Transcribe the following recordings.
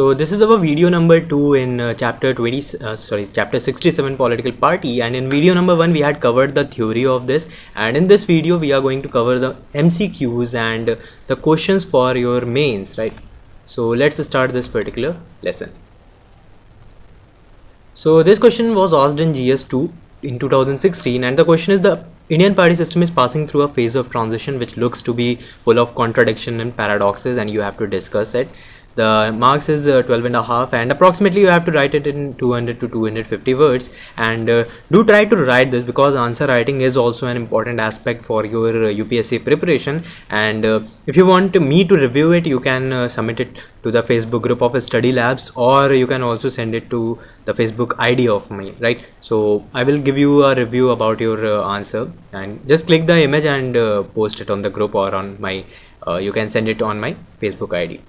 So this is our video number 2 in chapter 67 political party, and in video number 1 we had covered the theory of this, and in this video we are going to cover the MCQs and the questions for your mains, right? So let's start this particular lesson. So this question was asked in GS2 in 2016, and the question is: the Indian party system is passing through a phase of transition which looks to be full of contradiction and paradoxes, and you have to discuss it. The marks is 12 and a half, and approximately you have to write it in 200 to 250 words, and do try to write this, because answer writing is also an important aspect for your UPSC preparation. And if you want me to review it, you can submit it to the Facebook group of Study Labs, or you can also send it to the Facebook ID of me, right? So I will give you a review about your answer, and just click the image and post it on the group or on my you can send it on my Facebook ID.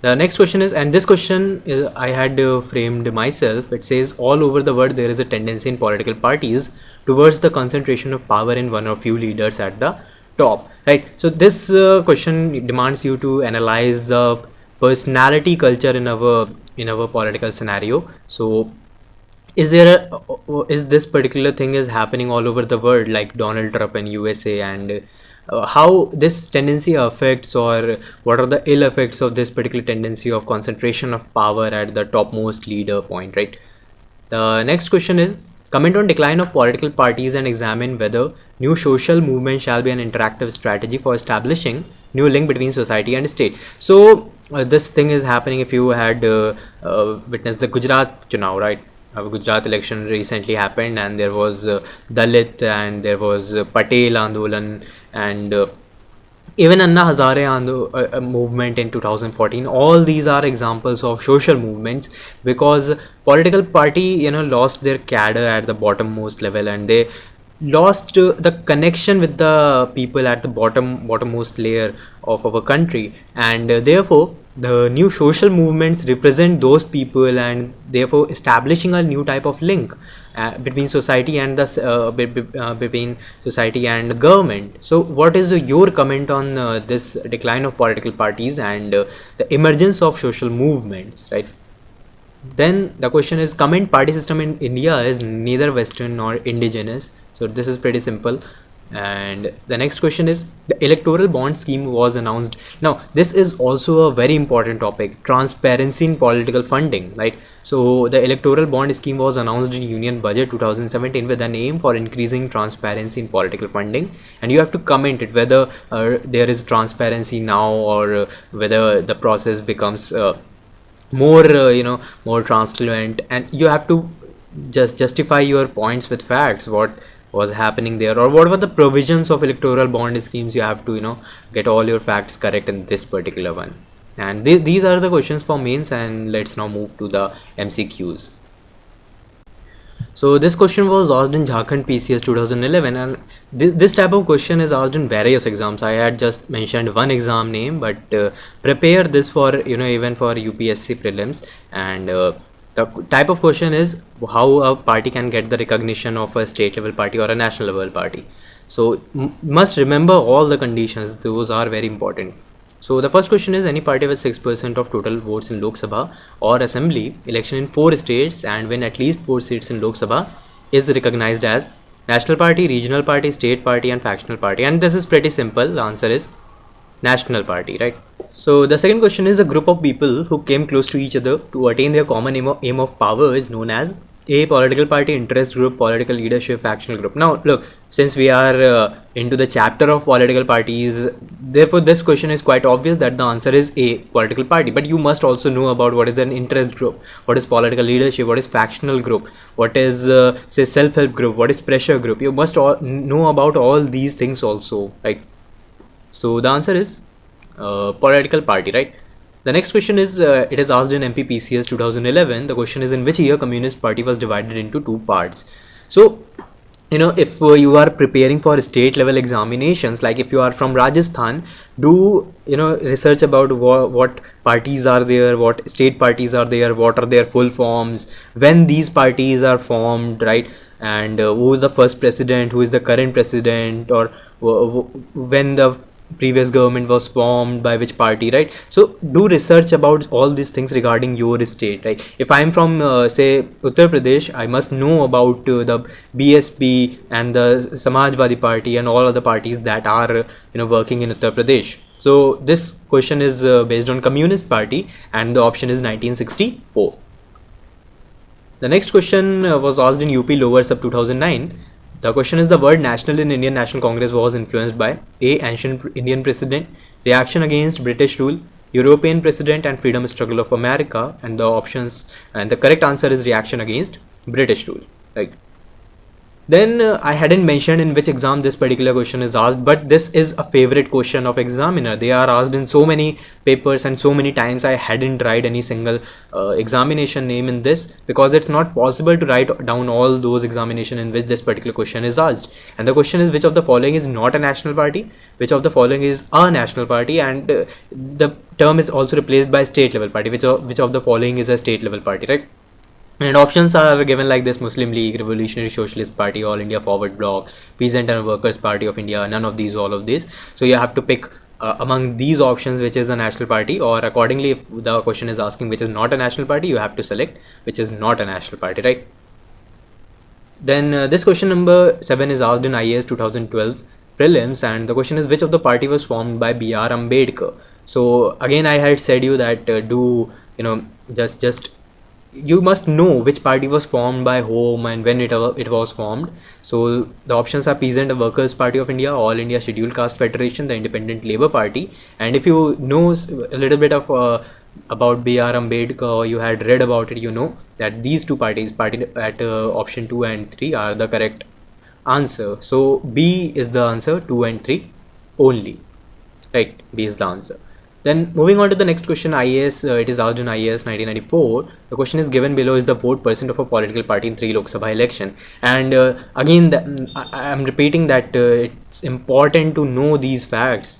The next question is, and this question is I had framed myself. It says: all over the world there is a tendency in political parties towards the concentration of power in one or few leaders at the top, right? So this question demands you to analyze the personality culture in our political scenario. So is this particular thing is happening all over the world, like Donald Trump in USA, and how this tendency affects, or what are the ill effects of this particular tendency of concentration of power at the topmost leader point, right? The next question is: comment on decline of political parties and examine whether new social movement shall be an interactive strategy for establishing new link between society and state. So this thing is happening. If you had witnessed the Gujarat Chunav, right? Gujarat election recently happened, and there was Dalit, and there was Patel Andolan, and even Anna Hazare movement in 2014. All these are examples of social movements, because political party lost their cadre at the bottommost level, and they lost the connection with the people at the bottommost layer of our country, and therefore the new social movements represent those people, and therefore establishing a new type of link between society and the between society and government. So what is your comment on this decline of political parties and the emergence of social movements, right? Then the question is: comment party system in India is neither Western nor indigenous. So this is pretty simple. And the next question is: the electoral bond scheme was announced. Now this is also a very important topic, transparency in political funding, right? So the electoral bond scheme was announced in Union Budget 2017 with an aim for increasing transparency in political funding, and you have to comment it whether there is transparency now, or whether the process becomes more transparent, and you have to just justify your points with facts, what was happening there, or what were the provisions of electoral bond schemes. You have to get all your facts correct in this particular one. And these are the questions for mains, and let's now move to the MCQs. So this question was asked in Jharkhand PCS 2011, and this type of question is asked in various exams. I had just mentioned one exam name, but prepare this for even for UPSC prelims. And the type of question is how a party can get the recognition of a state level party or a national level party. So must remember all the conditions, those are very important. So the first question is: any party with 6% of total votes in Lok Sabha or Assembly election in 4 states and win at least 4 seats in Lok Sabha is recognized as national party, regional party, state party, and factional party. And this is pretty simple. The answer is national party, right? So the second question is: a group of people who came close to each other to attain their common aim of power is known as a political party, interest group, political leadership, factional group. Now look, since we are into the chapter of political parties, therefore this question is quite obvious that the answer is A, political party. But you must also know about what is an interest group, what is political leadership, what is factional group, what is say self-help group, what is pressure group. You must all know about all these things also, right? So the answer is political party, right? The next question is, it is asked in MPPCS 2011. The question is: in which year Communist Party was divided into 2 parts? So if you are preparing for state level examinations, like if you are from Rajasthan, do research about what parties are there, what state parties are there, what are their full forms, when these parties are formed, right? And who is the first president, who is the current president, or when the previous government was formed by which party, right? So do research about all these things regarding your state, right? If I'm from say Uttar Pradesh, I must know about the BSP and the Samajwadi party and all other parties that are working in Uttar Pradesh. So this question is based on Communist Party, and the option is 1964. The next question was asked in UP Lower Sub 2009. The question is, the word national in Indian National Congress was influenced by A. Ancient Indian precedent, reaction against British rule, European precedent, and freedom struggle of America. And the options, and the correct answer is reaction against British rule. Right. Then I hadn't mentioned in which exam this particular question is asked, but this is a favorite question of examiner. They are asked in so many papers and so many times I hadn't write any single examination name in this, because it's not possible to write down all those examination in which this particular question is asked. And the question is, which of the following is not a national party, which of the following is a national party, and the term is also replaced by state level party, which of the following is a state level party, right? And options are given like this: Muslim League, Revolutionary Socialist Party, All India Forward Bloc, Peasant and Workers Party of India, none of these, all of these. So you have to pick among these options which is a national party, or accordingly, if the question is asking which is not a national party, you have to select which is not a national party, right? Then this question number 7 is asked in IAS 2012 prelims, and the question is, which of the party was formed by B.R. Ambedkar? So again, I had said you that just you must know which party was formed by whom and when it was formed. So the options are Peasant and Workers Party of India, All India Scheduled Caste Federation, the Independent Labour Party. And if you know a little bit of about B.R. Ambedkar, you had read about it, you know that these two parties, at option 2 and 3 are the correct answer. So B is the answer, 2 and 3 only, right? B is the answer. Then moving on to the next question, IAS, it is asked in IAS 1994. The question is given below is the vote percent of a political party in 3 Lok Sabha election. And again, I am repeating that it's important to know these facts.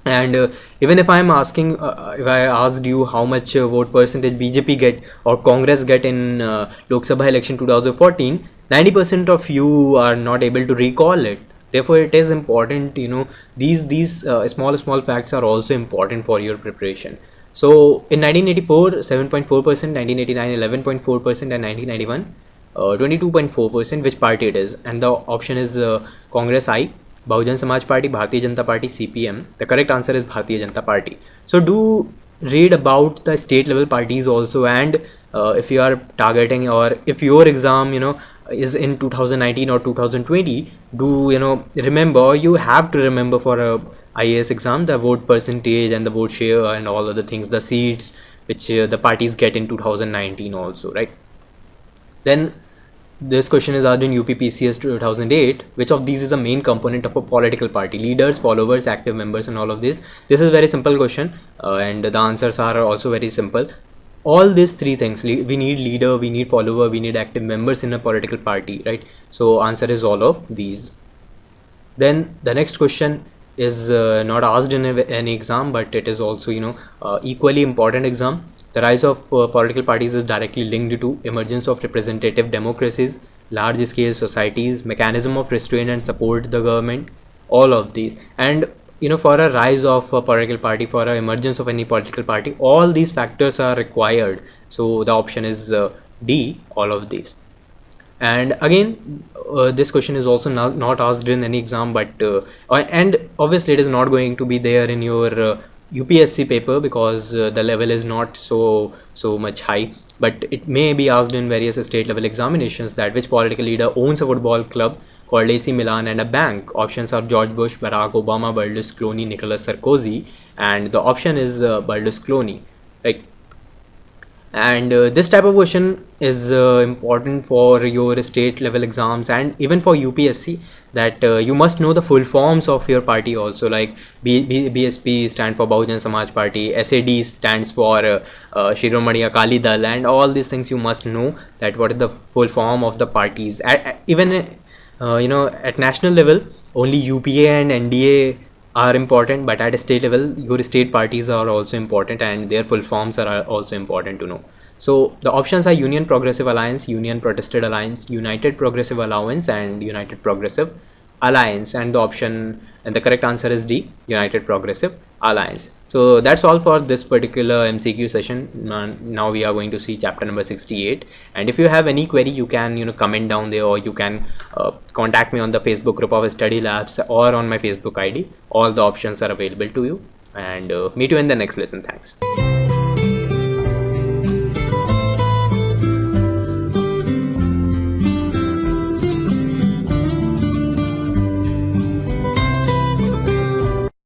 And even if I am asking, if I asked you how much vote percentage BJP get or Congress get in Lok Sabha election 2014, 90% of you are not able to recall it. Therefore, it is important, these small facts are also important for your preparation. So in 1984, 7.4%, 1989, 11.4%, and 1991, 22.4%, which party it is. And the option is Congress I, Bahujan Samaj Party, Bharatiya Janata Party, CPM. The correct answer is Bharatiya Janata Party. So do read about the state level parties also, and if you are targeting, or if your exam is in 2019 or 2020, do remember, you have to remember for a IAS exam the vote percentage and the vote share and all other things, the seats which the parties get in 2019 also, right? Then this question is asked in UPPCS 2008. Which of these is the main component of a political party? Leaders, followers, active members, and all of this. This is a very simple question, and the answers are also very simple. All these three things: we need leader, we need follower, we need active members in a political party, right? So answer is all of these. Then the next question is not asked in any exam, but it is also equally important exam. The rise of political parties is directly linked to emergence of representative democracies, large scale societies, mechanism of restraint and support the government, all of these. And for a rise of a political party, for a emergence of any political party, all these factors are required. So the option is D, all of these. And again, this question is also not asked in any exam, but and obviously it is not going to be there in your UPSC paper, because the level is not so much high, but it may be asked in various state level examinations, that which political leader owns a football club called AC Milan and a bank. Options are George Bush, Barack Obama, Berlusconi, Nicolas Sarkozy, and the option is Berlusconi, right? And this type of question is important for your state level exams and even for UPSC, that you must know the full forms of your party also, like BSP stand for Bahujan Samaj Party, SAD stands for Shiromani Akali Dal, and all these things you must know, that what is the full form of the parties. Even at national level, only UPA and NDA are important, but at a state level, your state parties are also important, and their full forms are also important to know. So the options are Union Progressive Alliance, Union Protestant Alliance, United Progressive Alliance, and United Progressive Alliance, and the correct answer is D, United Progressive Alliance. So that's all for this particular MCQ session. Now we are going to see chapter number 68, and if you have any query, you can comment down there, or you can contact me on the Facebook group of Study Labs or on my Facebook ID. All the options are available to you, and meet you in the next lesson. Thanks.